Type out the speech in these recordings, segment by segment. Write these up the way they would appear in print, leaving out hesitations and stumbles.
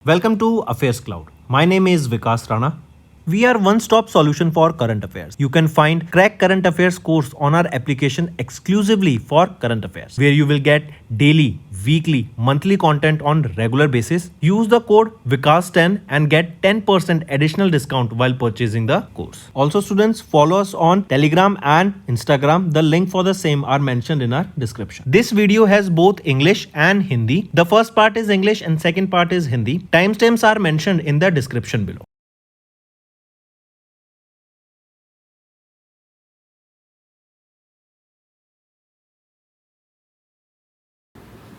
Welcome to Affairs Cloud. My name is Vikas Rana. We are one-stop solution for current affairs. You can find Crack Current Affairs course on our application exclusively for current affairs, where you will get daily, weekly, monthly content on regular basis. Use the code Vikas10 and get 10% additional discount while purchasing the course. Also, students, follow us on Telegram and Instagram. The link for the same are mentioned in our description. This video has both English and Hindi. The first part is English and second part is Hindi. Timestamps are mentioned in the description below.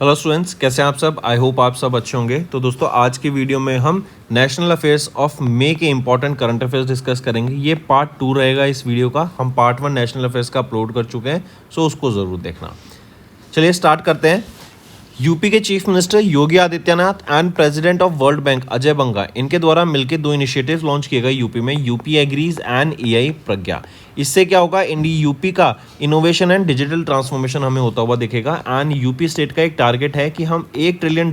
Hello students, कैसे हैं आप सब? I hope आप सब अच्छे होंगे। तो दोस्तों, आज की वीडियो में हम नेशनल अफेयर्स ऑफ मे के इंपॉर्टेंट करंट अफेयर्स डिस्कस करेंगे। ये पार्ट 2 रहेगा इस वीडियो का। हम पार्ट 1 नेशनल अफेयर्स का अपलोड कर चुके हैं, सो उसको ज़रूर देखना। चलिए स्टार्ट करते हैं। यूपी के chief minister Yogi Adityanath and president of World Bank Ajay Banga, इनके द्वारा मिलकर 2 इनिशिएटिव्स लॉन्च किए गए यूपी में, यूपी एग्रीज एंड एआई प्रज्ञा। इससे क्या होगा, यूपी का इनोवेशन एंड डिजिटल ट्रांसफॉर्मेशन हमें होता हुआ दिखेगा। एंड यूपी स्टेट का एक टारगेट है कि हम $1 ट्रिलियन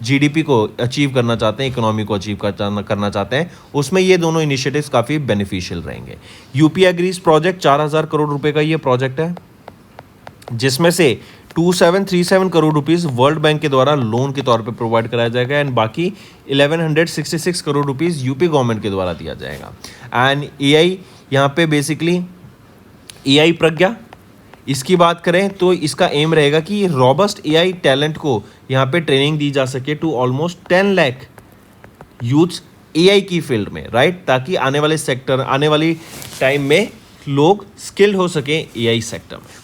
जीडीपी को अचीव करना चाहते हैं, इकोनॉमी को अचीव करना चाहते हैं। उसमें ये दोनों इनिशिएटिव्स काफ़ी बेनिफिशियल रहेंगे। यूपी एग्रीज प्रोजेक्ट 4000 करोड़ रुपए का ये प्रोजेक्ट है, जिसमें से 2737 करोड़ रुपीस वर्ल्ड बैंक के द्वारा लोन के तौर पे प्रोवाइड कराया जाएगा एंड बाकी 1166 करोड़ रुपीस यूपी गवर्नमेंट के द्वारा दिया जाएगा। एंड एआई, यहाँ पे बेसिकली एआई प्रज्ञा, इसकी बात करें तो इसका एम रहेगा कि रॉबस्ट एआई टैलेंट को यहाँ पे ट्रेनिंग दी जा सके to almost 10 lakh youths AI की फील्ड में, राइट, ताकि आने वाली टाइम में लोग स्किल्ड हो सके एआई सेक्टर में।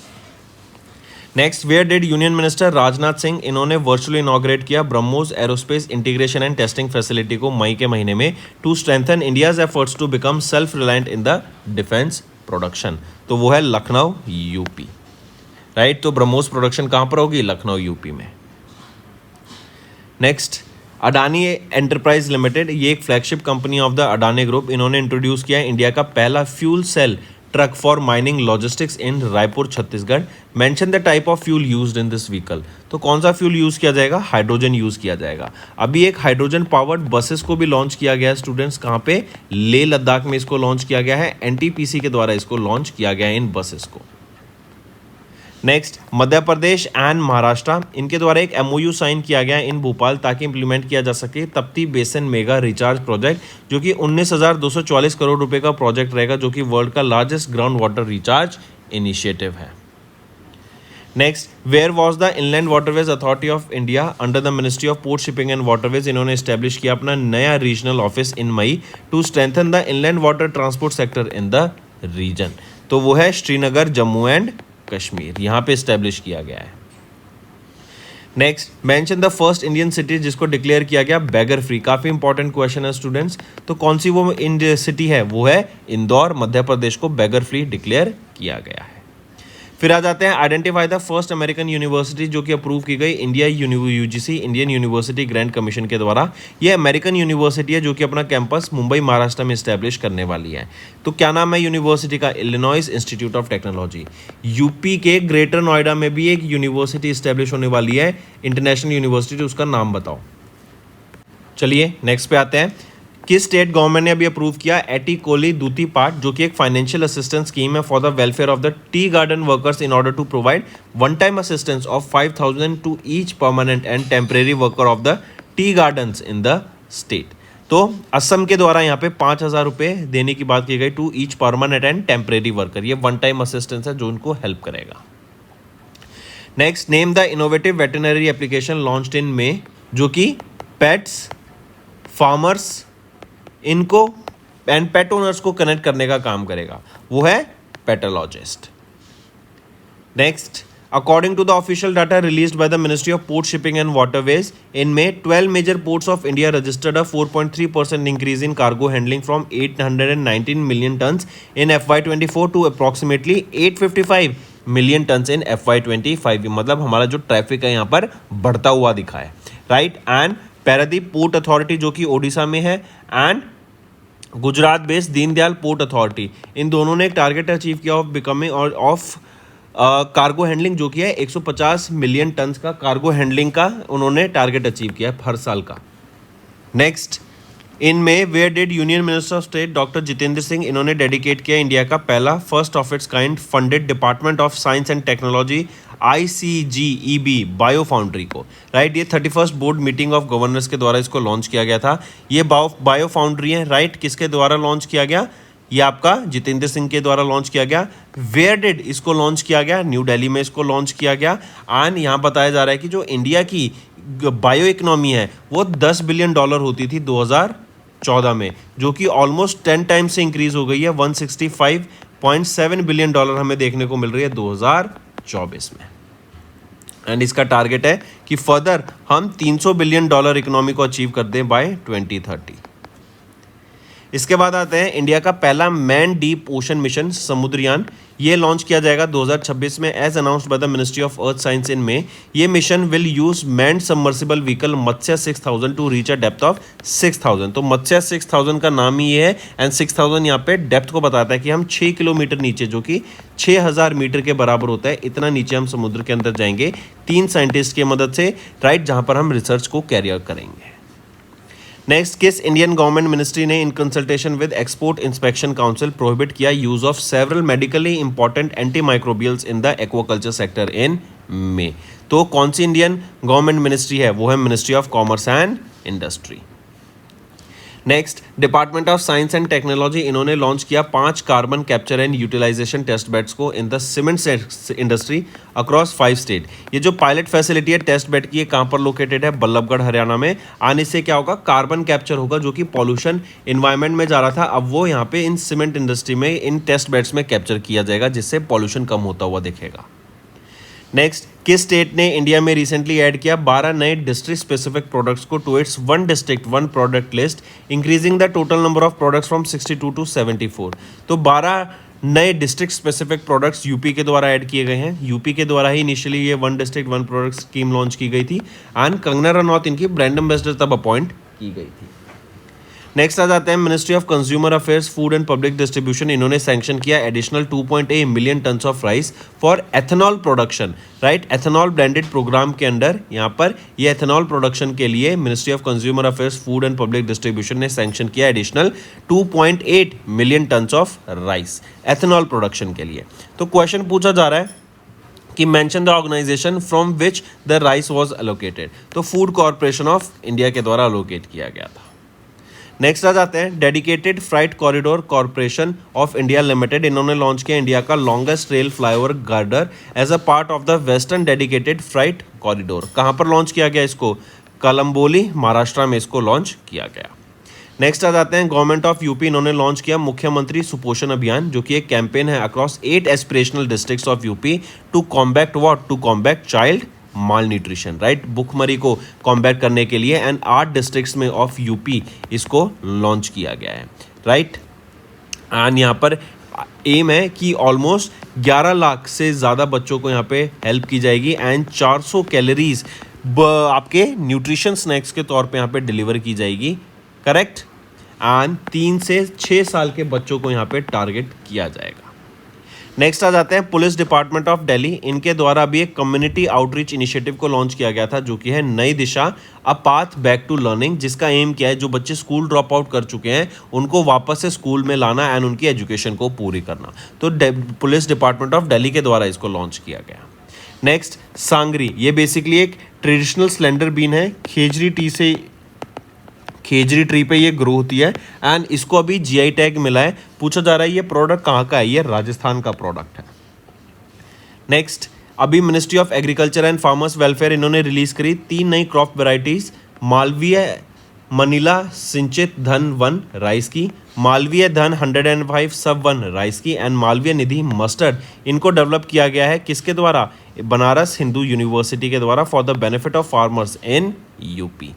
Next, where did union minister Rajnath Singh, इन्होंने वर्चुअली इनॉग्रेट किया BrahMos aerospace integration and testing facility को मई के महीने में, to strengthen India's efforts to become self reliant in the defence production. तो वो है लखनऊ यूपी, राइट। तो ब्रह्मोस प्रोडक्शन कहाँ पर होगी? लखनऊ यूपी में। नेक्स्ट, अडानी एंटरप्राइज लिमिटेड, ये एक flagship company of the Adani group, इन्होंने इंट्रोड्यूस किया इंडिया का पहला fuel cell truck for mining logistics in Raipur Chhattisgarh. Mention the type of fuel used in this vehicle. तो कौन सा फ्यूल यूज़ किया जाएगा? हाइड्रोजन यूज़ किया जाएगा। अभी एक हाइड्रोजन पावर्ड बसेस को भी लॉन्च किया गया है स्टूडेंट्स। कहाँ पे? लेह लद्दाख में इसको लॉन्च किया गया है। एनटीपीसी के द्वारा इसको लॉन्च किया गया है इन बसेस को। नेक्स्ट, मध्य प्रदेश एंड महाराष्ट्र, इनके द्वारा एक एमओयू साइन किया गया है इन भोपाल, ताकि इंप्लीमेंट किया जा सके Trupti basin mega recharge project, जो कि 19,244 करोड़ रुपए का प्रोजेक्ट रहेगा, जो कि वर्ल्ड का largest ground water recharge initiative है। Next, where was the inland waterways authority of India under the ministry of port shipping and waterways, इन्होंने एस्टेब्लिश किया अपना नया regional office in May, to strengthen the inland water transport sector in the region. तो वो है Srinagar, Jammu and Kashmir, यहाँ पे establish किया गया है। Next, mention the first Indian city जिसको डिक्लेयर किया गया बैगर फ्री। काफ़ी इंपॉर्टेंट क्वेश्चन है स्टूडेंट्स। तो कौन सी वो सिटी है? वो है इंदौर, मध्य प्रदेश को बैगर फ्री डिक्लेयर किया गया है। फिर आ जाते हैं, identify the first American university जो कि अप्रूव की गई India UGC, Indian university grant commission के द्वारा। ये अमेरिकन यूनिवर्सिटी है जो कि अपना कैंपस मुंबई, महाराष्ट्र में इस्टेब्लिश करने वाली है। तो क्या नाम है यूनिवर्सिटी का? Illinois institute of technology. UP के ग्रेटर नोएडा में भी एक यूनिवर्सिटी इस्टेब्लिश होने वाली है, इंटरनेशनल यूनिवर्सिटी, उसका नाम बताओ। चलिए नेक्स्ट पे आते हैं। किस स्टेट गवर्नमेंट ने अभी अप्रूव किया एटी कोली दूती पार्ट, जो कि एक फाइनेंशियल असिस्टेंस स्कीम है for the welfare of the tea garden workers in order to provide one time assistance of 5,000 to each permanent and temporary worker of the tea gardens in the state. तो असम के द्वारा यहाँ पे 5,000 रुपये देने की बात की गई to each permanent and temporary worker. ये वन टाइम असिस्टेंस है जो उनको हेल्प करेगा। Next, name the innovative veterinary application launched in May, जो कि पेट्स, फार्मर्स, इनको एंड पेट ओनर्स को कनेक्ट करने का काम करेगा। वो है Petologist. Next, according to the official data released by the ministry of port shipping and waterways in May, 12 major ports of India registered a 4.3% increase in cargo handling from 819 million tons in FY24 to approximately 855 million tons in FY25। मतलब हमारा जो traffic है यहाँ पर बढ़ता हुआ दिखा है, right. And Paradip port authority जो कि ओडिशा में है, and Gujarat based Deendayal port authority, इन दोनों ने एक टारगेट अचीव किया of becoming of cargo handling, जो कि है 150 मिलियन टन्स का कार्गो हैंडलिंग का उन्होंने टारगेट अचीव किया है हर साल का। नेक्स्ट, इन में where did union minister of state doctor Jitendra Singh, इन्होंने डेडिकेट किया इंडिया का पहला first of its kind funded department of science and technology ICGEB bio foundry को, राइट। ये 31st board meeting of governors के द्वारा इसको लॉन्च किया गया था। ये बायो फाउंड्री है, राइट। किसके द्वारा लॉन्च किया गया? ये आपका जितेंद्र सिंह के द्वारा लॉन्च किया गया। वेयर डिड इसको लॉन्च किया गया? न्यू दिल्ली में इसको लॉन्च किया गया। एंड यहाँ बताया जा रहा है कि जो इंडिया की बायो इकोनॉमी है वो $10 बिलियन होती थी 2014 में, जो कि ऑलमोस्ट 10 टाइम्स से इंक्रीज हो गई है। $165.7 बिलियन हमें देखने को मिल रही है 2024 में। एंड इसका टारगेट है कि फर्दर हम $300 बिलियन इकोनॉमी को अचीव कर दें बाय 2030। इसके बाद आते हैं इंडिया का पहला man deep ocean mission Samudrayaan, ये लॉन्च किया जाएगा 2026 में as announced by the ministry of earth science in May. ये mission will use manned submersible vehicle Matsya 6000 to reach a depth of 6000। तो मत्स्य 6000 का नाम ही ये है। एंड 6000 यहाँ पे डेप्थ को बताता है कि हम 6 किलोमीटर नीचे, जो कि 6000 मीटर के बराबर होता है, इतना नीचे हम समुद्र के अंदर जाएंगे 3 साइंटिस्ट की मदद से, राइट, जहाँ पर हम रिसर्च को कैरी आउट करेंगे। नेक्स्ट, किस इंडियन गवर्नमेंट मिनिस्ट्री ने in consultation with export inspection council prohibit किया use of several medically important antimicrobials in the aquaculture sector in May? तो कौन सी इंडियन गवर्नमेंट मिनिस्ट्री है? वो है ministry of commerce and industry. Next, department of science and technology, इन्होंने launch किया 5 carbon capture and utilisation test beds को in the cement industry across 5 state. ये जो पायलट फैसिलिटी है टेस्ट बेड की, ये कहाँ पर लोकेटेड है? बल्लभगढ़ हरियाणा में। आने से क्या होगा? कार्बन कैप्चर होगा, जो कि पॉल्यूशन इन्वायरमेंट में जा रहा था, अब वो यहाँ पे इन सीमेंट इंडस्ट्री में इन टेस्ट बेड्स में कैप्चर किया जाएगा, जिससे पॉल्यूशन कम होता हुआ दिखेगा। नेक्स्ट, किस स्टेट ने इंडिया में रिसेंटली ऐड किया 12 नए डिस्ट्रिक्ट स्पेसिफिक प्रोडक्ट्स को to its 1 district 1 product list, increasing the total number of products from 62 to 74। तो 12 नए डिस्ट्रिक्ट स्पेसिफिक प्रोडक्ट्स यूपी के द्वारा ऐड किए गए हैं। यूपी के द्वारा ही इनिशियली ये 1 डिस्ट्रिक्ट 1 प्रोडक्ट स्कीम लॉन्च की गई थी। एंड कंगना रनौत इनकी ब्रांड एम्बेसडर तब अपॉइंट की गई थी। नेक्स्ट आ जाते हैं ministry of consumer affairs food and public distribution, इन्होंने सैंक्शन किया additional 2.8 million tons of rice for ethanol production, right. Ethanol branded programme के अंडर यहाँ पर ये एथेनॉल प्रोडक्शन के लिए ministry of consumer affairs food and public distribution ने sanction किया additional 2.8 million tons of rice ethanol production के लिए। तो क्वेश्चन पूछा जा रहा है कि mention the organisation from which the rice was allocated, तो फूड कॉर्पोरेशन ऑफ इंडिया के द्वारा एलोकेट किया गया था। नेक्स्ट आ जाते हैं dedicated freight corridor corporation of India limited, इन्होंने लॉन्च किया इंडिया का longest rail flyover girder as a part of the western dedicated freight corridor. कहाँ पर लॉन्च किया गया इसको? कलम्बोली महाराष्ट्र में इसको लॉन्च किया गया। नेक्स्ट आ जाते हैं गवर्नमेंट ऑफ यूपी, इन्होंने लॉन्च किया मुख्यमंत्री सुपोषण अभियान, जो कि एक कैंपेन है across 8 aspirational districts of UP to combat what? To combat child malnutrition, right, भुखमरी को कॉम्बैट करने के लिए। एंड 8 डिस्ट्रिक्ट्स में ऑफ यूपी इसको लॉन्च किया गया है, राइट। एंड यहाँ पर एम है कि ऑलमोस्ट 11 लाख से ज़्यादा बच्चों को यहाँ पे हेल्प की जाएगी एंड 400 कैलोरीज आपके न्यूट्रिशन स्नैक्स के तौर पे यहाँ पे डिलीवर की जाएगी, करेक्ट। एंड 3 से 6 साल के बच्चों को यहाँ पे टारगेट किया जाएगा। नेक्स्ट आ जाते हैं पुलिस डिपार्टमेंट ऑफ दिल्ली, इनके द्वारा भी एक कम्युनिटी आउटरीच इनिशिएटिव को लॉन्च किया गया था, जो कि है Nai Disha a path back to learning, जिसका एम क्या है? जो बच्चे स्कूल ड्रॉप आउट कर चुके हैं उनको वापस से स्कूल में लाना एंड उनकी एजुकेशन को पूरी करना। तो पुलिस डिपार्टमेंट ऑफ दिल्ली के द्वारा इसको लॉन्च किया गया। नेक्स्ट, सांगरी, ये बेसिकली एक ट्रेडिशनल स्लेंडर बीन है, खेजरी ट्री पे ये ग्रो होती है एंड इसको अभी जीआई टैग मिला है। पूछा जा रहा है ये प्रोडक्ट कहाँ का है? ये राजस्थान का प्रोडक्ट है। नेक्स्ट, अभी ministry of agriculture and farmers welfare, इन्होंने रिलीज करी 3 नई क्रॉप वेराइटीज, मालवीय मनीला सिंचित धन 1 राइस की, मालवीय धन 105 सब 1 राइस की एंड मालवीय निधि मस्टर्ड, इनको डेवलप किया गया है किसके द्वारा? बनारस हिंदू यूनिवर्सिटी के द्वारा for the benefit of farmers in UP.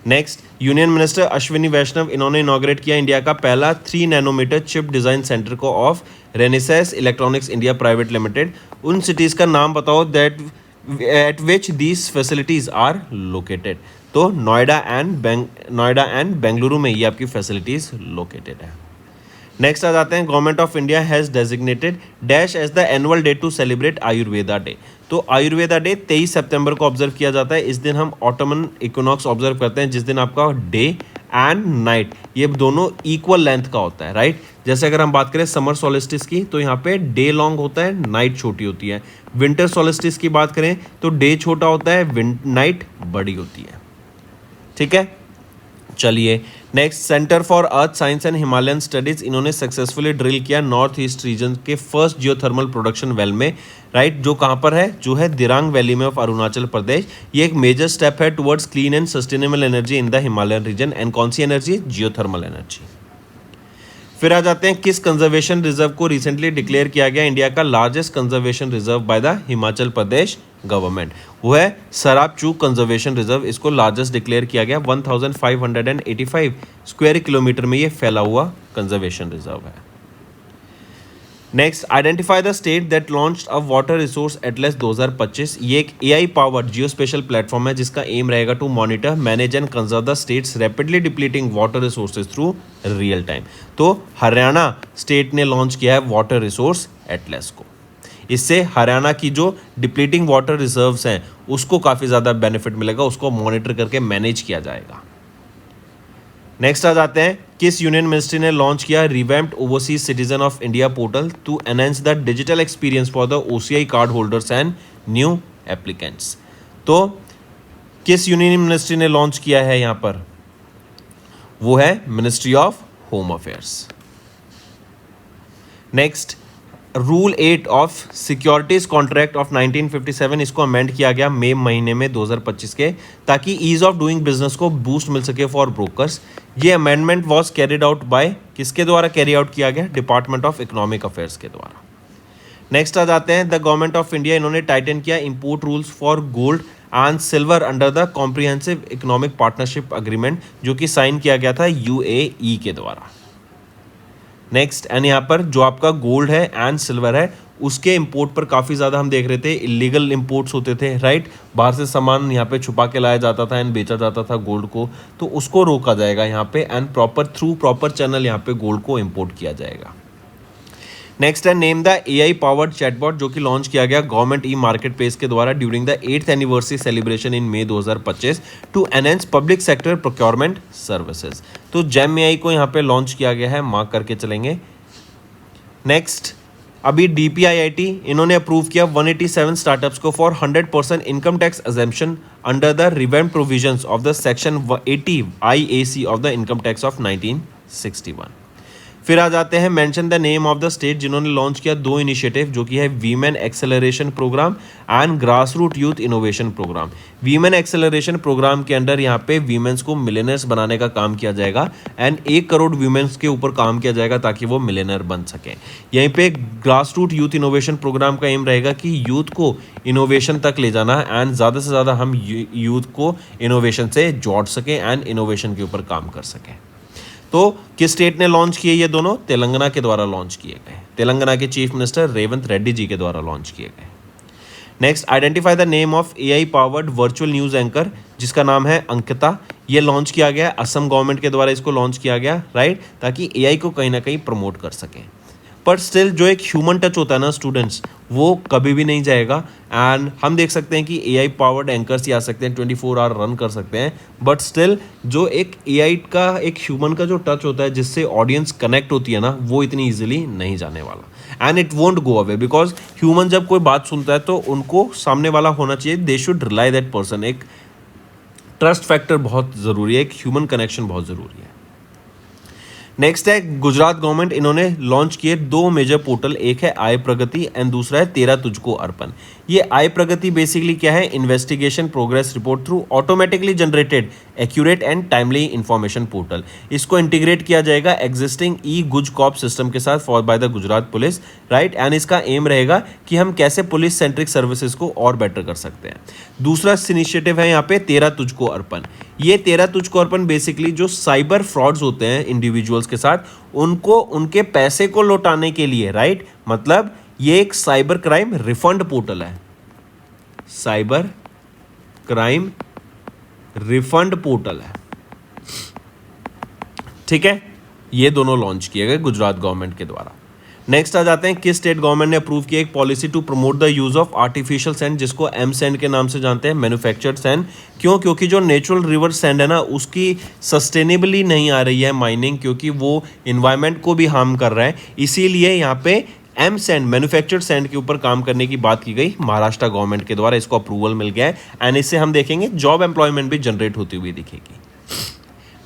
Next, union minister Ashwini Vaishnaw, इन्होंने इनॉग्रेट किया इंडिया का पहला 3 नैनोमीटर चिप डिज़ाइन सेंटर को of Renesas electronics India private limited. उन सिटीज़ का नाम बताओ that at which these facilities are located. तो नोएडा एंड बेंगलुरु में ये आपकी फैसिलिटीज़ लोकेटेड है। नेक्स्ट आ जाते हैं government of India has designated dash as the annual day to celebrate Ayurveda day. तो आयुर्वेदा डे 23 सितंबर को ऑब्जर्व किया जाता है। इस दिन हम ऑटोमन इक्विनॉक्स ऑब्जर्व करते हैं, जिस दिन आपका डे एंड नाइट ये दोनों इक्वल लेंथ का होता है, राइट। जैसे अगर हम बात करें समर सोलिस्टिस की, तो यहाँ पे डे लॉन्ग होता है, नाइट छोटी होती है। विंटर सोलिस्टिस की बात करें तो डे छोटा होता है, नाइट बड़ी होती है, ठीक है। चलिए next, centre for earth science and Himalayan studies, इन्होंने सक्सेसफुली ड्रिल किया नॉर्थ ईस्ट रीजन के फर्स्ट जियोथर्मल प्रोडक्शन वेल में, राइट, जो कहाँ पर है, जो है दिरांग वैली में ऑफ अरुणाचल प्रदेश। ये एक मेजर स्टेप है towards clean and sustainable energy in the Himalayan region. And कौन सी एनर्जी? Geothermal energy. फिर आ जाते हैं किस कंजर्वेशन रिजर्व को रिसेंटली डिक्लेयर किया गया इंडिया का largest conservation reserve by the Himachal Pradesh government. वो है सराप चूक कंजर्वेशन रिजर्व। इसको लार्जेस्ट डिक्लेयर किया गया, 1585 स्क्वायर किलोमीटर में ये फैला हुआ कंजर्वेशन रिजर्व है। Next, identify the state that launched a water resource Atlas 2025। ये एक एआई पावर्ड जियोस्पेशल प्लेटफॉर्म है जिसका एम रहेगा to monitor, manage and conserve the state's rapidly depleting water resources through real time. तो Haryana state ने launch किया है water resource Atlas को। इससे हरियाणा की जो डिप्लीटिंग वाटर रिजर्व्स हैं उसको काफ़ी ज़्यादा बेनिफिट मिलेगा, उसको मॉनिटर करके मैनेज किया जाएगा। नेक्स्ट आ जाते हैं, किस यूनियन मिनिस्ट्री ने लॉन्च किया revamped overseas citizen of India portal to enhance the digital experience for the OCI card holders and new applicants. तो किस यूनियन मिनिस्ट्री ने लॉन्च किया है यहाँ पर? वो है ministry of home affairs. Next, rule 8 of securities contract of 1957, इसको अमेंड किया गया मई महीने में 2025 के, ताकि ईज ऑफ डूइंग बिजनेस को बूस्ट मिल सके फॉर ब्रोकर्स। ये amendment was carried out by, किसके द्वारा कैरी आउट किया गया? डिपार्टमेंट ऑफ इकोनॉमिक अफेयर्स के द्वारा। नेक्स्ट आ जाते हैं, द गवर्नमेंट ऑफ इंडिया, इन्होंने टाइटन किया import rules for gold and silver under the comprehensive economic partnership agreement, जो कि साइन किया गया था यूएई के द्वारा। नेक्स्ट, एंड यहाँ पर जो आपका गोल्ड है एंड सिल्वर है उसके इंपोर्ट पर काफ़ी ज़्यादा हम देख रहे थे इलीगल इंपोर्ट्स होते थे, राइट। बाहर से सामान यहाँ पे छुपा के लाया जाता था एंड बेचा जाता था गोल्ड को, तो उसको रोका जाएगा यहाँ पे एंड प्रॉपर चैनल यहाँ पे गोल्ड को इंपोर्ट किया जाएगा। नेक्स्ट है, name the AI powered chatbot, जो कि लॉन्च किया गया गवर्नमेंट ई मार्केट प्लेस के द्वारा during the 8th anniversary celebration in May 2025 to enhance public sector procurement services. तो जेम एआई को यहाँ पे लॉन्च किया गया है, मार्क करके चलेंगे। नेक्स्ट, अभी डीपीआईआईटी इन्होंने अप्रूव किया 187 स्टार्टअप्स को for 100% income tax exemption under the revamped provisions of the section 80 IAC of the income tax of 1961। फिर आ जाते हैं, mention the name of the state, जिन्होंने लॉन्च किया 2 इनिशिएटिव, जो कि है women acceleration programme and grass root youth innovation programme. Women acceleration programme के अंडर यहाँ पे वीमेंस को मिलेनर्स बनाने का काम किया जाएगा एंड 1 करोड़ वीमेंस के ऊपर काम किया जाएगा ताकि वो मिलेनर बन सकें। यहीं पे grass root youth innovation programme का एम रहेगा कि यूथ को इनोवेशन तक ले जाना एंड ज़्यादा से ज़्यादा हम यूथ को इनोवेशन से जोड़ सकें एंड इनोवेशन के ऊपर काम कर सकें। तो किस स्टेट ने लॉन्च किए ये दोनों? तेलंगाना के द्वारा लॉन्च किए गए, तेलंगाना के चीफ मिनिस्टर रेवंत रेड्डी जी के द्वारा लॉन्च किए गए। Next, identify the name of AI powered virtual news anchor, जिसका नाम है अंकिता। ये लॉन्च किया गया, असम गवर्नमेंट के द्वारा इसको लॉन्च किया गया, राइट, ताकि एआई को कहीं ना कहीं प्रमोट कर सकें। पर स्टिल जो एक ह्यूमन टच होता है ना स्टूडेंट्स, वो कभी भी नहीं जाएगा। एंड हम देख सकते हैं कि एआई पावर्ड एंकर्स ही आ सकते हैं, 24 आवर रन कर सकते हैं, बट स्टिल जो एक एआई का एक ह्यूमन का जो टच होता है जिससे ऑडियंस कनेक्ट होती है ना, वो इतनी ईजिली नहीं जाने वाला and it won't go away, because human जब कोई बात सुनता है तो उनको सामने वाला होना चाहिए, they should rely that person. एक ट्रस्ट फैक्टर बहुत ज़रूरी है, एक ह्यूमन कनेक्शन बहुत ज़रूरी है। नेक्स्ट है, गुजरात गवर्नमेंट, इन्होंने लॉन्च किए 2 मेजर पोर्टल, एक है आय प्रगति एंड दूसरा है तेरा तुझको अर्पण। ये आय प्रगति बेसिकली क्या है? Investigation progress report through automatically generated accurate and timely information portal. इसको इंटीग्रेट किया जाएगा एग्जिस्टिंग ई गुज कॉप सिस्टम के साथ for by the Gujarat police, right, and इसका एम रहेगा कि हम कैसे पुलिस सेंट्रिक सर्विसेज को और बेटर कर सकते हैं। दूसरा इनिशिएटिव है यहाँ पे तेरा तुझको अर्पण। ये तेरा तुझको अर्पण बेसिकली जो साइबर फ्रॉड्स होते हैं इंडिविजुअल्स के साथ, उनको उनके पैसे को लौटाने के लिए, राइट, मतलब ये एक साइबर क्राइम रिफंड पोर्टल है, साइबर क्राइम रिफंड पोर्टल है, ठीक है। ये दोनों लॉन्च किए गए गुजरात गवर्नमेंट के द्वारा। नेक्स्ट आ जाते हैं, किस स्टेट गवर्नमेंट ने अप्रूव किया एक policy to promote the use of artificial sand, जिसको एम सैंड के नाम से जानते हैं, मैन्युफैक्चर्ड सैंड। क्यों? क्योंकि जो नेचुरल रिवर सैंड है ना, उसकी सस्टेनेबली नहीं आ रही है माइनिंग, क्योंकि वो इन्वायरमेंट को भी हार्म कर रहा है। इसीलिए यहाँ पे एम सैंड, मैन्युफैक्चर्ड सैंड के ऊपर काम करने की बात की गई महाराष्ट्र गवर्नमेंट के द्वारा, इसको अप्रूवल मिल गया है। एंड इससे हम देखेंगे जॉब एम्प्लॉयमेंट भी जनरेट होती हुई दिखेगी।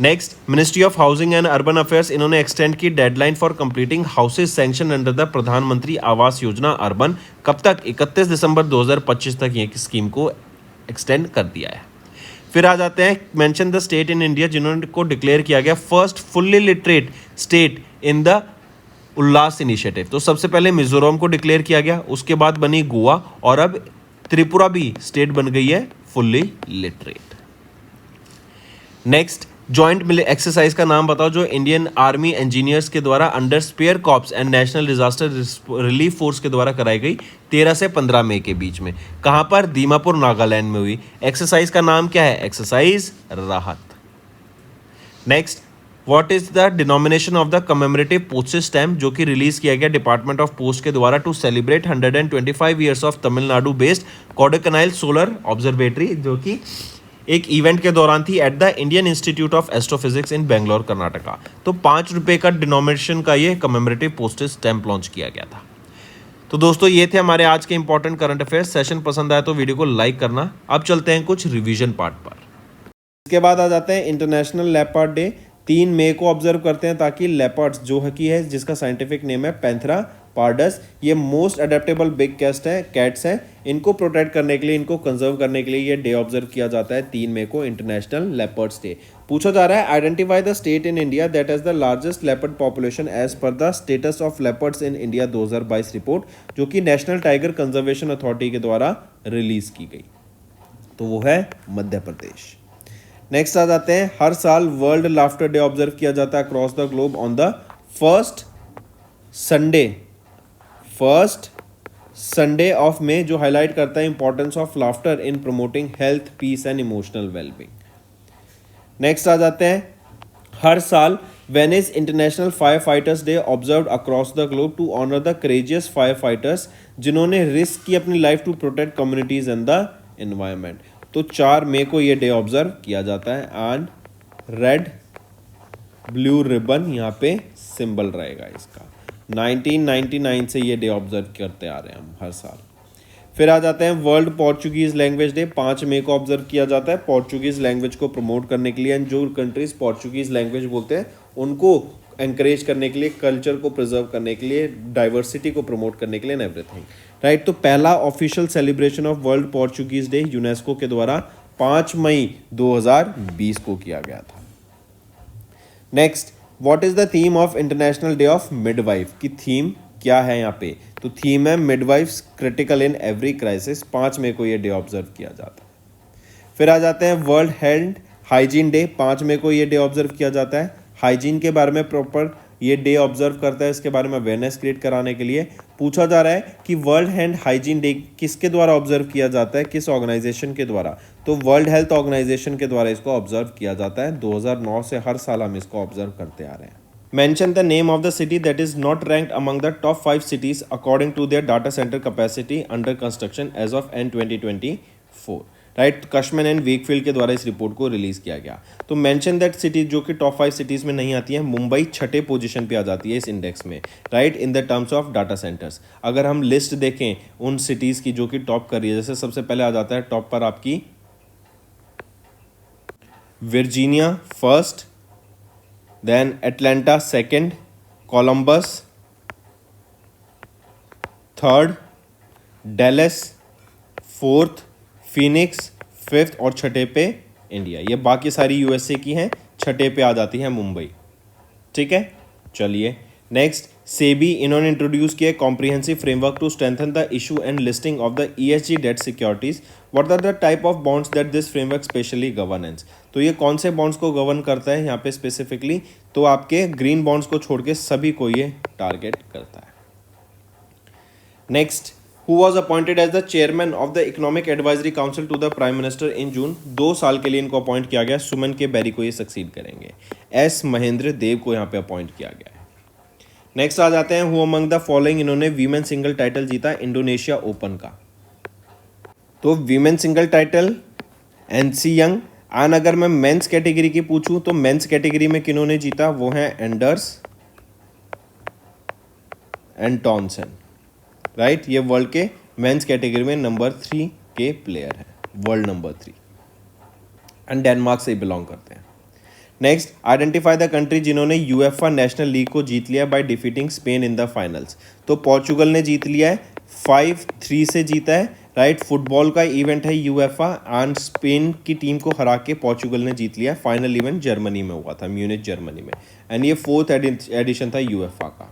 Next, ministry of housing and urban affairs, इन्होंने एक्सटेंड की deadline for completing houses sanction under the प्रधानमंत्री आवास योजना अर्बन। कब तक? 31 दिसंबर 2025 तक ये स्कीम को एक्सटेंड कर दिया है। फिर आ जाते हैं, mention the state in India जिन्होंने को डिक्लेयर किया गया first fully literate state in the Ullas initiative. तो सबसे पहले मिजोरम को डिक्लेयर किया गया, उसके बाद बनी गोवा, और अब त्रिपुरा भी स्टेट बन गई है fully literate. Next, joint exercise का नाम बताओ जो इंडियन आर्मी इंजीनियर्स के द्वारा under spear corps and national disaster relief force के द्वारा कराई गई 13 से 15 मई के बीच में। कहां पर? दीमापुर, नागालैंड में हुई। एक्सरसाइज का नाम क्या है? एक्सरसाइज राहत। Next, what is the denomination of the commemorative postage stamp, जो कि रिलीज किया गया डिपार्टमेंट ऑफ पोस्ट के द्वारा to celebrate 125 years of Tamil Nadu based Kodaikanal solar observatory, जो कि एक इवेंट के दौरान थी at the Indian Institute of Astrophysics in Bangalore, Karnataka. तो 5 रुपये का डिनोमिनेशन का ये कमेमोरेटिव पोस्टेज स्टैम्प लॉन्च किया गया था। तो दोस्तों ये थे हमारे आज के इंपॉर्टेंट करंट अफेयर्स। सेशन पसंद आया तो वीडियो को लाइक करना। अब चलते हैं कुछ रिवीजन पार्ट पर। इसके बाद आ जाते हैं इंटरनेशनल लेपर्ड डे। 3 मई को ऑब्जर्व करते हैं ताकि लेपर्ड्स जो हकी है, जिसका साइंटिफिक नेम है पैंथेरा पार्डस, ये मोस्ट अडेप्टेबल बिग कैट्स हैं। इनको प्रोटेक्ट करने के लिए, इनको कंजर्व करने के लिए ये डे ऑब्जर्व किया जाता है 3 मई को, इंटरनेशनल लेपर्ड्स डे। पूछा जा रहा है, identify the state in India that has the largest leopard population as per the status of leopards in India 2022 report, जो कि नेशनल टाइगर कंजर्वेशन अथॉरिटी के द्वारा रिलीज की गई। तो वो है मध्य प्रदेश। नेक्स्ट आ जाते हैं, हर साल वर्ल्ड लाफ्टर डे ऑब्जर्व किया जाता है across the globe on the first Sunday of May, जो हाईलाइट करता है importance of laughter in promoting health, peace and emotional wellbeing. Next आ जाते हैं, हर साल वेनिस international fire fighters day observe across the globe to honour the courageous fire fighters जिन्होंने रिस्क की अपनी life to protect communities and the environment. तो 4 मई को ये डे ऑब्जर्व किया जाता है एंड रेड ब्लू रिबन यहाँ पे सिंबल रहेगा इसका। 1999 से ये डे ऑब्जर्व करते आ रहे हैं हम हर साल। फिर आ जाते हैं वर्ल्ड पोर्चुगीज लैंग्वेज डे, 5 मई को ऑब्जर्व किया जाता है पोर्चुगीज लैंग्वेज को प्रमोट करने के लिए। एंड जो कंट्रीज पोर्चुगीज लैंग्वेज बोलते हैं उनको एनकरेज करने के लिए, कल्चर को प्रिजर्व करने के लिए, डाइवर्सिटी को प्रमोट करने के लिए एंड एवरीथिंग, राइट। तो पहला official celebration of world Portuguese day UNESCO के द्वारा 5 मई 2020 को किया गया था। Next, what is the theme of international day of midwife, की थीम क्या है यहाँ पे? तो थीम है midwives critical in every crisis. 5 मई को ये डे ऑब्जर्व किया जाता है। फिर आ जाते हैं वर्ल्ड हेल्थ हाइजीन डे, 5 मई को ये डे ऑब्जर्व किया जाता है। हाइजीन के बारे में प्रॉपर ये डे ऑब्जर्व करता है, इसके बारे में अवेयरनेस क्रिएट कराने के लिए। पूछा जा रहा है कि वर्ल्ड हेल्थ हाइजीन डे किसके द्वारा ऑब्जर्व किया जाता है, किस ऑर्गेनाइजेशन के द्वारा? तो वर्ल्ड हेल्थ ऑर्गेनाइजेशन के द्वारा इसको ऑब्जर्व किया जाता है। 2009 से हर साल हम इसको ऑब्जर्व करते आ रहे हैं। Mention the name of the city that is not ranked among the top 5 cities according to their data center capacity under construction as of end 2024, right. Cushman and Wakefield के द्वारा इस रिपोर्ट को release किया गया। तो mention that city जो कि top 5 cities में नहीं आती है, मुंबई 6ठे पोजीशन पे आ जाती है इस इंडेक्स में, right, in the terms of data centres. अगर हम लिस्ट देखें उन सिटीज की जो कि टॉप कर रही है, जैसे सबसे पहले आ जाता है टॉप पर आपकी Virginia first, then Atlanta second, Columbus third, Dallas fourth, Phoenix fifth और 6ठे पे इंडिया। ये बाकी सारी यूएसए की हैं, 6ठे पे आ जाती है मुंबई, ठीक है। चलिए नेक्स्ट, सेबी इन्होंने इंट्रोड्यूस किया comprehensive framework to strengthen the issue and listing of the ESG debt securities. What are the type of bonds that this framework specially governance? तो ये कौन से बॉन्ड्स को गवर्न करता है यहाँ पे स्पेसिफिकली? तो आपके ग्रीन बॉन्ड्स को छोड़ के सभी को ये टारगेट करता है। Next, who was appointed as the chairman of the economic advisory council to the prime minister in June? 2 साल के लिए इनको अपॉइंट किया गया। सुमन के बेरी को ये सक्सीड करेंगे। S महेंद्र देव को यहाँ पे अपॉइंट किया गया है। नेक्स्ट आ जाते हैं हु अमंग द फॉलोइंग इन्होंने वीमेन सिंगल टाइटल जीता इंडोनेशिया ओपन का। तो women single title NC young. And अगर मैं मेंस कैटेगरी की पूछूं तो मेंस कैटेगरी में किन्होंने जीता, वो है एंडर्स एंड टॉनसन, राइट। ये वर्ल्ड के मेंस कैटेगरी में नंबर 3 के प्लेयर है, वर्ल्ड नंबर 3, एंड डेनमार्क से बिलोंग करते हैं। नेक्स्ट, आइडेंटिफाई द कंट्री जिन्होंने यूएफए नेशनल लीग को जीत लिया by defeating Spain in the finals. तो पोर्चुगल ने जीत लिया है, 5-3 से जीता है, राइट। फुटबॉल का इवेंट है यूएफए एंड स्पेन की टीम को हरा के पोर्चुगल ने जीत लिया। फाइनल इवेंट जर्मनी में हुआ था, म्यूनिच जर्मनी में, एंड ये 4th एडिशन था यूएफए का।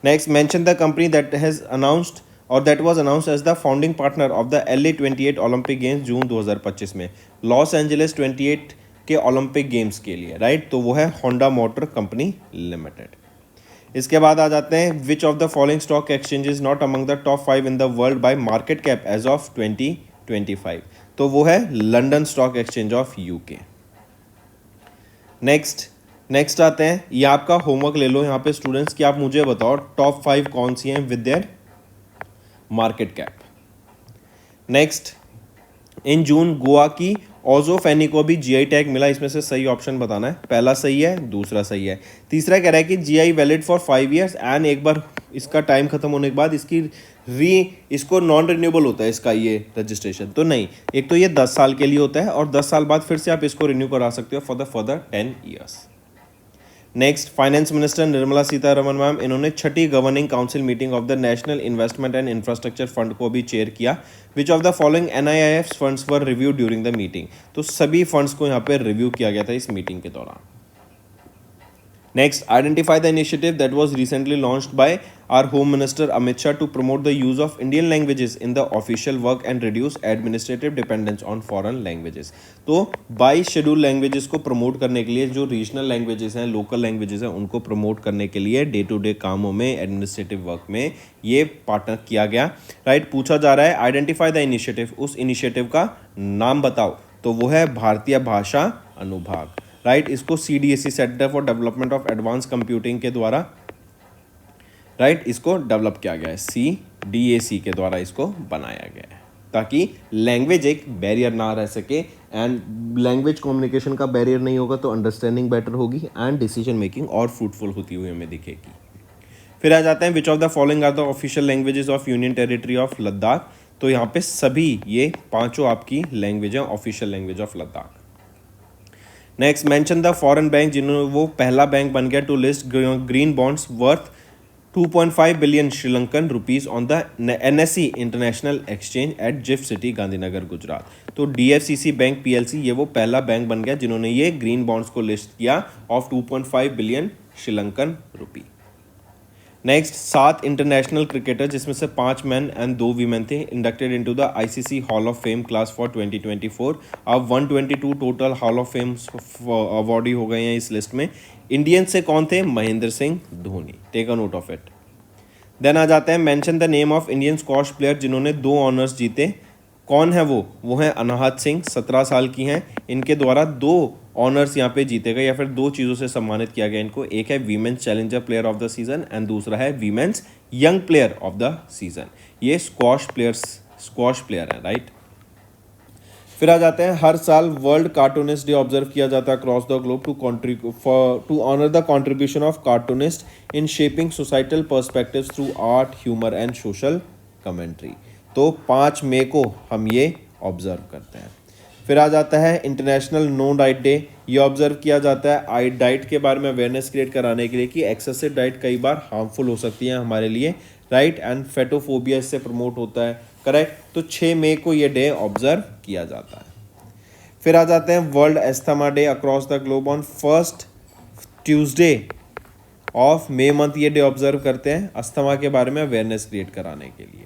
Next, mention the company that has announced और that was announced as the founding partner of the LA 28 Olympic games June 2025 में, लॉस एंजलिस 28 के ओलंपिक गेम्स के लिए, राइट। तो वो है होंडा मोटर कंपनी लिमिटेड। इसके बाद आ जाते हैं which of the following stock exchanges not among the top 5 in the world by market cap as of 2025। तो वो है London stock exchange of UK. Next आते हैं, ये आपका होमवर्क ले लो यहाँ पे स्टूडेंट्स कि आप मुझे बताओ टॉप 5 कौन सी हैं with their market cap. Next, in June Goa की ओजोफेनी को भी जीआई टैग मिला, इसमें से सही ऑप्शन बताना है। पहला सही है, दूसरा सही है, तीसरा कह रहा है कि GI valid for 5 years and एक बार इसका टाइम खत्म होने के बाद इसको नॉन रिन्यूएबल होता है इसका ये रजिस्ट्रेशन। तो नहीं, एक तो ये 10 साल के लिए होता है और 10 साल बाद फिर से आप इसको रिन्यू करा सकते हो for the further 10 years. Next, finance minister Nirmala Sitharaman ma'am, इन्होंने 6ठी governing council meeting of the national investment and infrastructure fund को भी चेयर किया। Which of the following NIIF funds were review during the meeting. तो सभी फंड्स को यहाँ पे रिव्यू किया गया था इस मीटिंग के दौरान। Next, identify the initiative that was recently launched by our home minister Amit Shah to promote the use of Indian languages in the official work and reduce administrative dependence on foreign languages. तो 22 schedule languages को promote करने के लिए, जो regional languages हैं, local languages हैं, उनको promote करने के लिए डे टू डे कामों में, एडमिनिस्ट्रेटिव वर्क में ये पार्टनर किया गया, राइट। पूछा जा रहा है आइडेंटिफाई द इनिशिएटिव, उस इनिशिएटिव का नाम बताओ। तो वो है भारतीय भाषा अनुभाग, राइट। इसको CDSE centre for development of advance computing के द्वारा, राइट, इसको डेवलप किया गया है, CDAC के द्वारा इसको बनाया गया है, ताकि लैंग्वेज एक बैरियर ना रह सके। एंड लैंग्वेज कम्युनिकेशन का बैरियर नहीं होगा तो अंडरस्टैंडिंग बेटर होगी एंड डिसीजन मेकिंग और फ्रूटफुल होती हुई हमें दिखेगी। फिर आ जाते हैं which of the following are the official languages of union territory of Ladakh. तो यहाँ पे सभी ये 5 आपकी लैंग्वेज हैं official language of Ladakh. Next, mention the foreign bank जिन्होंने वो पहला बैंक बन गया to list green bonds worth 2.5 billion Sri Lankan rupees on the NSE international exchange at GIFT city Gandhinagar Gujarat. तो DFCC बैंक PLC ये वो पहला बैंक बन गया जिन्होंने ये ग्रीन बॉन्ड्स को लिस्ट किया of 2.5 billion Sri Lankan rupee. Next, 7 international cricketer जिसमें से 5 मेन एंड 2 वीमेन थे inducted into the ICC hall of fame class for 2024। अब 122 total hall of fame awardee हो गए हैं इस लिस्ट में। इंडियन से कौन थे? Mahendra Singh Dhoni, take a note of it. Then आ जाते हैं mention the name of Indian squash player जिन्होंने 2 ऑनर्स जीते। कौन है वो है अनाहत सिंह, 17 साल की हैं। इनके द्वारा 2 ऑनर्स यहाँ पे जीते गए या फिर 2 चीज़ों से सम्मानित किया गया इनको। एक है women's challenger player of the season and दूसरा है women's young player of the season. ये स्क्वॉश प्लेयर है, राइट। फिर आ जाते हैं हर साल वर्ल्ड कार्टूनिस्ट डे ऑब्जर्व किया जाता है across the globe to honour the contribution of cartoonist in shaping societal perspectives through art, humour and social commentary. तो 5 मई को हम ये ऑब्जर्व करते हैं। फिर आ जाता है इंटरनेशनल नो डाइट डे। ये ऑब्जर्व किया जाता है डाइट के बारे में अवेयरनेस क्रिएट कराने के लिए कि एक्सेसिव डाइट कई बार हार्मफुल हो सकती है हमारे लिए, राइट, एंड फेटोफोबिया इससे प्रमोट होता है, करेक्ट। तो 6 मई को ये डे ऑब्जर्व किया जाता है। फिर आ जाते हैं world asthma day across the globe on 1st Tuesday of May month. ये डे ऑब्जर्व करते हैं अस्थमा के बारे में अवेयरनेस क्रिएट कराने के लिए।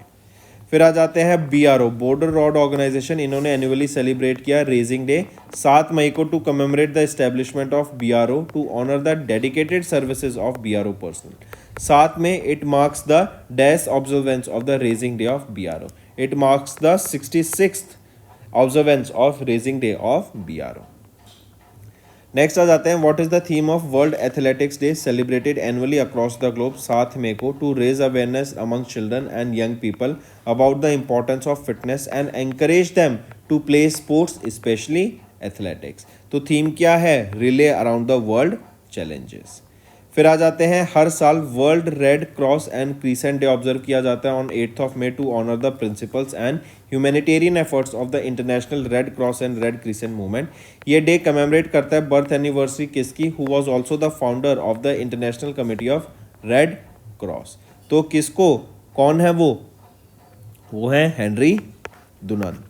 फिर आ जाते हैं BRO बॉर्डर रोड ऑर्गेनाइजेशन, इन्होंने एनुअली सेलिब्रेट किया रेजिंग डे 7 मई को to commemorate the establishment of BRO to honour the dedicated services of BRO personnel. 7 में it marks the day's observance of the raising day of BRO। It marks the 66th observance of raising day of BRO। Next आ जाते हैं, what is the theme of world athletics day celebrated annually across the globe 7 मई को to raise awareness among children and young people about the importance of fitness and encourage them to play sports specially athletics. तो theme क्या है? Relay around the world challenges. फिर आ जाते हैं, हर साल world red cross and crescent day observe किया जाता है on 8 May to honour the principles and humanitarian efforts of the international red cross and red crescent movement. ये डे कमेमोरेट करता है बर्थ एनिवर्सरी किसकी? Who was also the founder of the international committee of red cross. तो किसको, कौन है वो है हेनरी डुनान्ट।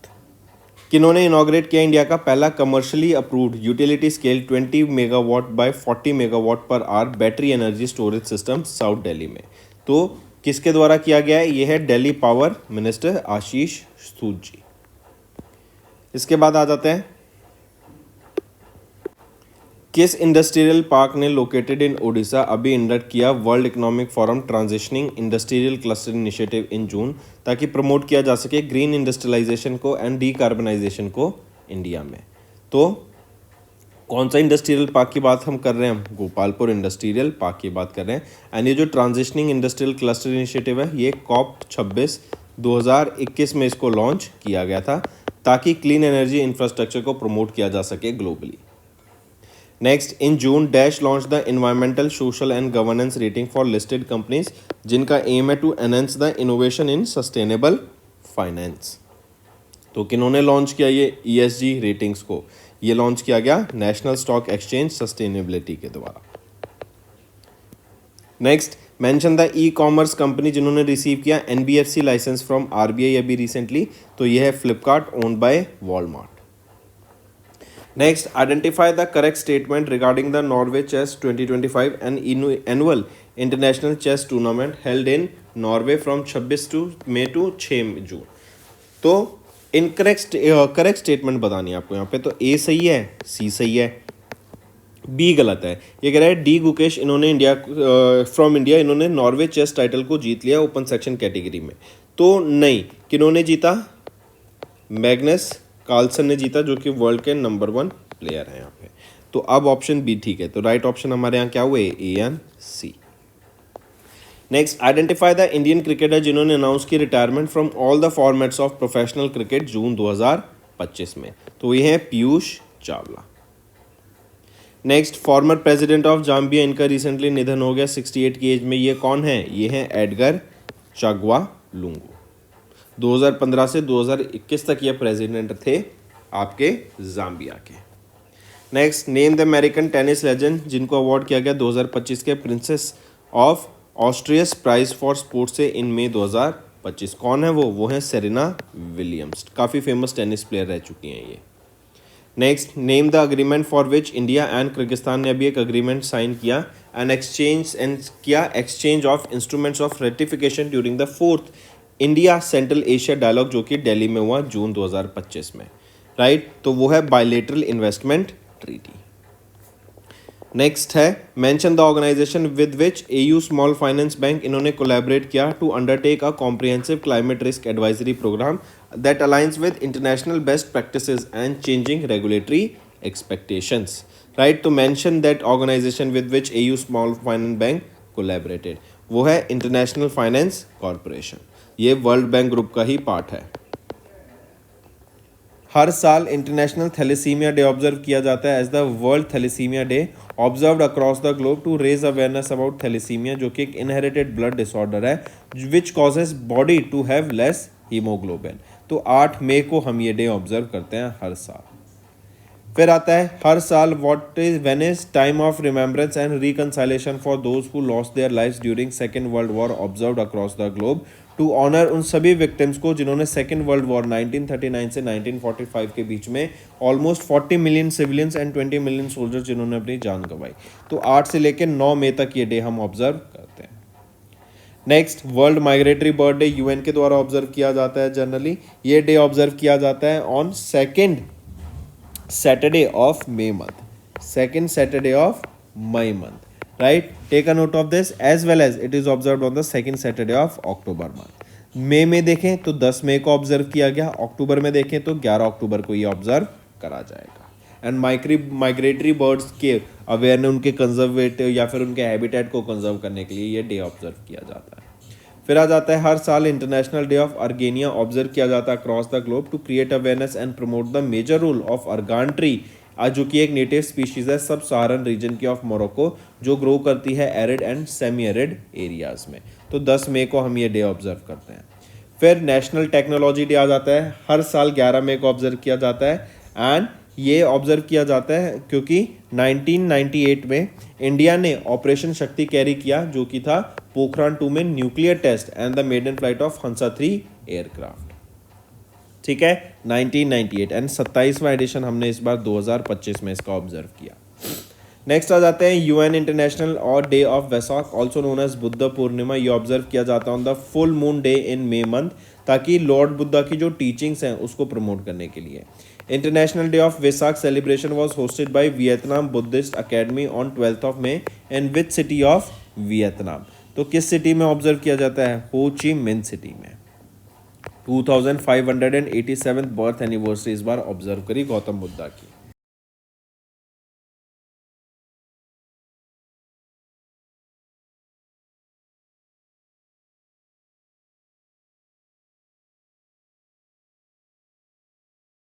किन्होंने इनॉग्रेट किया इंडिया का पहला commercially approved utility scale 20 megawatt by 40 megawatt per hour battery energy storage system south Delhi में। तो किसके द्वारा किया गया है? यह है दिल्ली पावर मिनिस्टर आशीष सूद जी। इसके बाद आ जाते हैं, किस इंडस्ट्रियल पार्क ने लोकेटेड इन ओडिशा अभी इंडक्ट किया world economic forum transitioning industrial cluster initiative in June, ताकि प्रमोट किया जा सके ग्रीन इंडस्ट्रियलाइजेशन को एंड डीकार्बनाइजेशन को इंडिया में। तो कौन सा इंडस्ट्रियल पार्क की बात हम कर रहे हैं? हम गोपालपुर इंडस्ट्रियल पार्क की बात कर रहे हैं। एंड ये जो ट्रांजिशनिंग इंडस्ट्रियल क्लस्टर इनिशिएटिव है, ये COP26 2021 में इसको लॉन्च किया गया था, ताकि क्लीन एनर्जी इंफ्रास्ट्रक्चर को प्रमोट किया जा सके globally. Next, in June dash launch the environmental social and governance rating for listed companies, जिनका एम है to enhance the innovation in sustainable finance. तो किन्होंने लॉन्च किया ये ESG रेटिंग्स को? ये लॉन्च किया गया नेशनल स्टॉक एक्सचेंज सस्टेनेबिलिटी के द्वारा। Next, mention the e-commerce company जिन्होंने रिसीव किया NBFC लाइसेंस फ्रॉम RBI अभी रिसेंटली। तो ये है Flipkart owned by Walmart. Next, identify the correct statement regarding the Norway Chess 2025 and annual international chess tournament held in Norway from 26 May to 6 June. तो correct statement बतानी है आपको यहाँ पे। तो A सही है, C सही है, B गलत है। ये कह रहा है D गुकेश, इन्होंने फ्रॉम इंडिया इन्होंने नॉर्वे चेस टाइटल को जीत लिया ओपन सेक्शन कैटेगरी में। तो नहीं, किन्होंने जीता? मैग्नस कार्लसन ने जीता, जो कि वर्ल्ड के नंबर 1 प्लेयर हैं यहाँ पे। तो अब ऑप्शन बी ठीक है। तो राइट ऑप्शन हमारे यहाँ क्या हुए? A and C। Next, identify the Indian cricketer जिन्होंने अनाउंस की retirement from all the formats of professional cricket June 2025 में। तो ये है Piyush Chawla. Next, former president of Zambia, इनका रिसेंटली निधन हो गया 68 की एज में। ये कौन है? ये है एडगर चाग्वा लुंगू। 2015 से 2021 तक ये प्रेसिडेंट थे आपके जाम्बिया के। Next, name the American tennis legend जिनको अवार्ड किया गया 2025 के princess of Asturias prize for sports से इन मई 2025। कौन है वो है सेरेना विलियम्स। काफ़ी फेमस टेनिस प्लेयर रह चुकी हैं ये। Next, name the agreement for which India and Kyrgyzstan ने अभी एक अग्रीमेंट साइन किया and exchange of instruments of ratification during the 4th India central Asia dialogue, जो कि दिल्ली में हुआ जून 2025 में। राइट, तो वो है बायलेटरल इन्वेस्टमेंट ट्रीटी। नेक्स्ट है, mention the organisation with which AU small finance bank इन्होंने कोलैबोरेट किया to undertake a comprehensive climate risk advisory programme that aligns with international best practices and changing regulatory expectations. Right, तो mention that organisation with which AU small finance bank collaborated, वो है international finance corporation. ये world bank group का ही part है। हर साल international thalassaemia day observe किया जाता है as the world thalassaemia day observed across the globe to raise awareness about thalassaemia, जो कि एक इनहेरिटेड ब्लड डिसऑर्डर है which causes body to have less haemoglobin. तो 8 मई को हम ये डे ऑब्जर्व करते हैं हर साल। फिर आता है, हर साल when is time of remembrance and reconciliation for those who lost their lives during second world war observed across the globe to honour उन सभी विक्टिम्स को जिन्होंने सेकेंड वर्ल्ड वॉर 1939 से 1945 के बीच में almost 40 million civilians and 20 million soldiers जिन्होंने अपनी जान गंवाई। तो 8 से लेकर 9 मई तक ये डे हम ऑब्जर्व करते हैं। Next, world migratory bird day UN के द्वारा ऑब्जर्व किया जाता है। जनरली ये डे ऑब्जर्व किया जाता है on second Saturday of May month, second Saturday of May month. Right, take a note of this as well as it is observed on the second Saturday of October month. मई में देखें तो 10 मई को observe किया गया, अक्टूबर में देखें तो 11 अक्टूबर को ये ऑब्जर्व करा जाएगा। एंड माइग्रेटरी बर्ड्स के अवेयरनेस, उनके कंजर्वेटिव या फिर उनके हैबिटेट को कंजर्व करने के लिए ये डे ऑब्जर्व किया जाता है। फिर आ जाता है हर साल international day of argania observe किया जाता है across the globe to create awareness and promote the major role of argan tree, जो कि एक नेटिव स्पीशीज है सब सहारन रीजन की ऑफ मोरक्को, जो ग्रो करती है arid and semi arid areas में। तो 10 मई को हम ये डे ऑब्जर्व करते हैं। फिर नेशनल टेक्नोलॉजी डे आ जाता है, हर साल 11 मई को ऑब्जर्व किया जाता है। एंड ये ऑब्जर्व किया जाता है क्योंकि 1998 में इंडिया ने ऑपरेशन शक्ति कैरी किया, जो कि था पोखरान 2 में nuclear test and the maiden flight of Hansa 3 aircraft. ठीक है, 1998 एंड 27वां एडिशन हमने इस बार 2025 में इसका ऑब्जर्व किया। नेक्स्ट आ जाते हैं यूएन इंटरनेशनल और day of Vaisakh also known as Buddha Purnima. ये ऑब्जर्व किया जाता है on the full moon day in May month, ताकि लॉर्ड बुद्धा की जो टीचिंग्स हैं उसको प्रमोट करने के लिए। International day of Vaisakh celebration was hosted by Vietnam Buddhist academy on 12th of May in which city of Vietnam. तो किस सिटी में ऑब्जर्व किया जाता है? हो ची मिन सिटी में। 2587 बर्थ एनिवर्सरी इस बार ऑब्जर्व करी गौतम बुद्धा की।